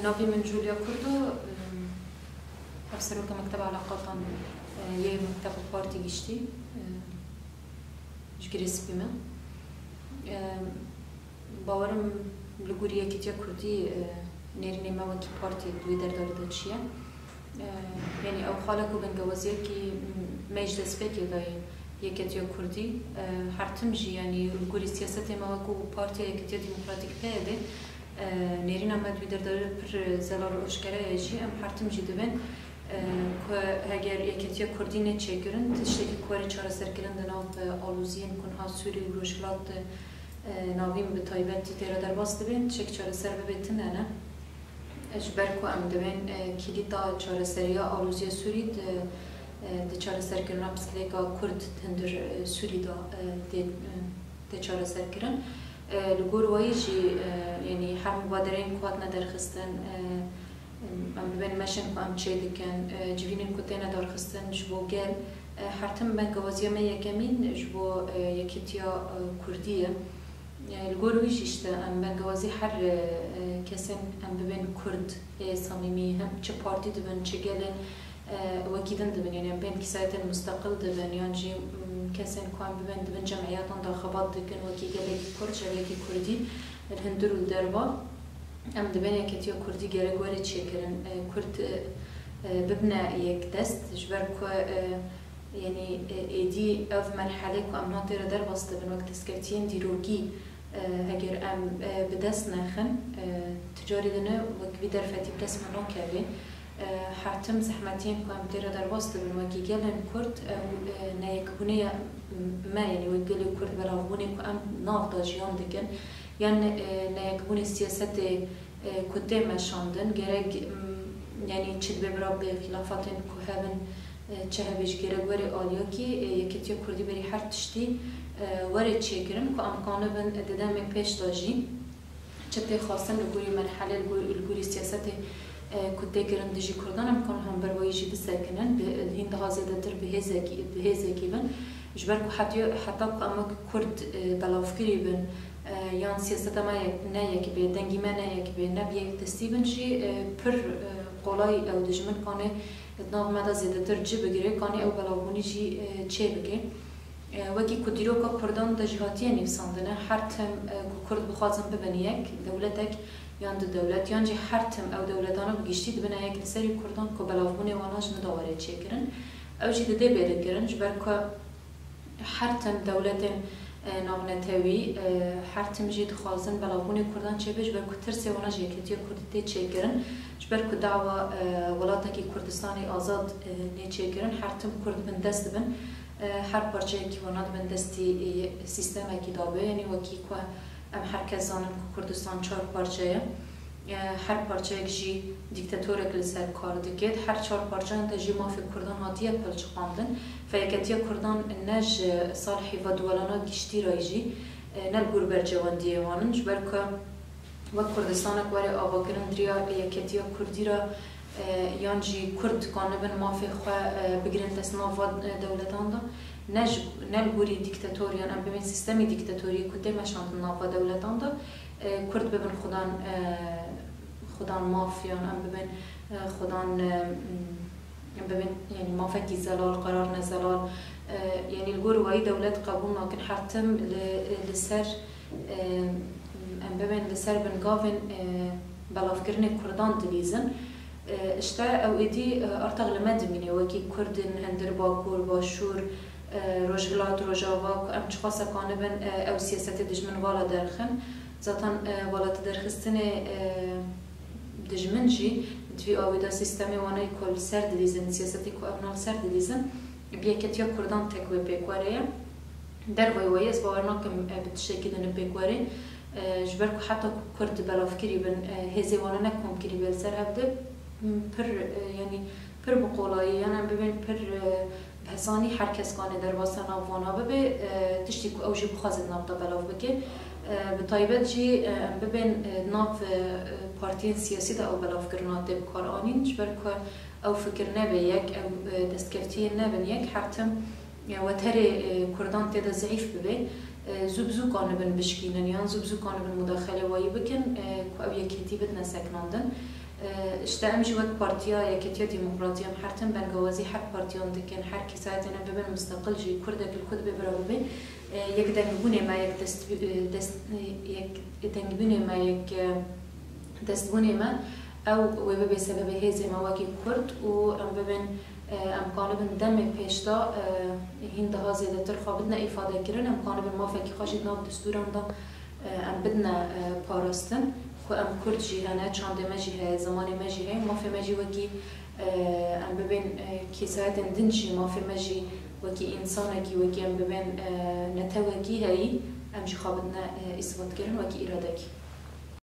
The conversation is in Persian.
ناوی من جولیا کردو افسرو که مکتب علاقاتان یه مکتب پارتی گشتی جگریس بیمه باورم لگوریه که تیا کردی نرینه ما وکی پارتی دوی در دارده چیه یعنی او خاله کو بنگوازیه که مجلس بکی دای یکتیا کردی هر تمجی یعنی لگوری سیاست ما وکو پارتی یکتیا دموکراتیک پیده نرینه ما دوی در داره پر زلال اشکره ایجی ام هر تمجی دوین که اگر یکتیا کردی نچه گرن تشتکی کوری چاره سر گرن دناو آلوزین کنها سوری و روشلات ناویم به تایبتی تیرا در باز دبین چک چاره سر ببیتن نه اجبر کو ام دبین کلیدا چاره سریا آلوزی سوری د چاره سر گرن بسکلیکا کرد تندر سوری دا د چاره سر گرن لگور وایجی یعنی هر مبادرین کوات ندرخستن ام ببین مشن کو ام چه دکن جوینین کو تینا درخستن جبو گل هر تم بنگوازی ما یکمین جبو یکیتیا کردیه الگورویش işte ام بنگوازی هر کسی ام ببین کرد صمیمی هم چه پارتی دبن چه گلن وکیدن دبن یعنی ام بین کسایت مستقل دبن یعنی جی کسی کام ببین دبن جمعیاتان داخبات دکن وکی گلی کرد شریکی کردی الهندر و دربا ام دبن یکیتیا کردی گرگوری چه کرن کرد ببنا یک دست جبر کو یعنی ایدی اف مرحله کو ام ناطر در باست دبن وقت اسکرتین دیروگی اگر ام بدست نخن تجاری دنه وکی در فتی بدست منو کردین حتم زحمتین که ام تیرا در باست دبن وکی گلن کرد نیکونه ما یعنی وگلی کرد براغونه که ام ناف داجیان دکن یعنی نیکونه سیاست کده مشاندن گرگ یعنی چید ببراب خلافاتین که هبن چه هبش گرگ وری آلیا کی یکیتیا کردی بری هر تشتی وارد چیکرن که امکانه بند دیدم پیش داشتی چه تی خواستن لگوری مرحله لگوری سیاست کده کرن دیجی کردن امکان هم بروایجی بسکنن به هند هازیده تر بهزه کی بن جبر که حتی که اما کرد بلافکری بن یان سیاست ما نه یکی به دنگی ما نه یکی به نه بیه دستی بن چی پر قلای او دجمن کانه ناو مدا زیده تر جی بگیره کانه او بلافونی چی چه بگه وکی کدیرو که کردان دجهاتیه نفساندنه هر تم کرد بخوازم ببینی یک دولتک یان دولت یان جی هر تم او دولتانو بگیشتی دبنا یک سری کردان که بلافونه واناش نداره چه کرن او جی دده بیره کرن جبر که هر تم دولتن نامنتوی هر تم جید خوازن بلافونه کردان چه بیش بر که ترسی واناش یکیتی کردی چه کرن جبر که دعوا ولاتکی کردستانی آزاد نیچه کرن هر تم کرد من دست بن هر پارچه کی وناد من دستی سیستم کی دابه یعنی وکی که ام هر کس زانن که کردستان 4 پارچه هر پارچه جی دیکتاتور کل سر کار دکید هر 4 پارچه انت جی مافی کردان هاتیه پلچ قاندن فیکتیه کردان نج صالحی و دولانا گشتی رایجی نل گربر جواندیه وانن جبر که وقت کردستان اکواری آوا کرن دریا یکتیه کردی را یان جی کرد کانه بن مافی خواه بگیرن تصنافات دولتان دا نلگوری دیکتاتوریان ام ببین سیستمی دیکتاتوری کده مشاند نافا دولتان دا کرد ببین خودان مافیان ام ببین خودان ببین یعنی مافکی زلال قرار نزلال یعنی الگور وای دولت قبول ناکن حتم لسر ام ببین لسر بنگاوین بلافکرن کردان دلیزن اشتا او ایدی ارتاق لمد مینه وکی کردن هندر باکور باشور روشگلات روژاوا ام چخواسه کانه بن او سیاست دجمن والا درخن زاتن والا درخستن دجمن جی دوی آویدا سیستمی وانه کل سر دلیزن سیاستی که ابنال سر دلیزن بیاکتیا کردان تکوی پیکواره در وی از باورناکم بتشکی دن پیکواره جبر که حتی کرد بلافکری بن هزی وانه نکم کری بل سر هفته پر یعنی پر بقولایی یعنی ببین پر بحثانی هر کس کانه در واسه نافوانا ببی تشتی که اوجی بخوازد نافتا بلاف بکه به طایبت جی ببین ناف پارتین سیاسی دا او بلاف کرناته بکار آنین جبر که او فکر نبه یک او دستکفتی نبن یک حتم و تر کردان تیدا ضعیف ببی زوب کانبن بشکینن یا زوب کانبن مداخله وایی بکن که او یکیتی بدن سکناندن اشتام جوات پارتیا یکیتی دموکراسی هم حرتن بنگوازی هر پارتیان دکن هر کسایتی نببن مستقل جی کرده کل کد ببرو به یک دنگبونه ما یک دنگبونه ما یک دستبونه ما او وبه سبب هزه مواقع کرد و ام ببن امکانه بن دم پیشتا هند ها زیاده تر خوابدنا ifade کردن امکانه بن ما فکر خواهید نام دستورم دا ام بدنا پاراستن که ام کرد جیهانه چند مجیه زمان مجیه ما فی مجی وکی ام ببین کسایت دنجی ما فی مجی وکی انسانه کی وکی ام ببین نتوکی هایی ام جی خوابدنا استفاده کردن وکی اراده کی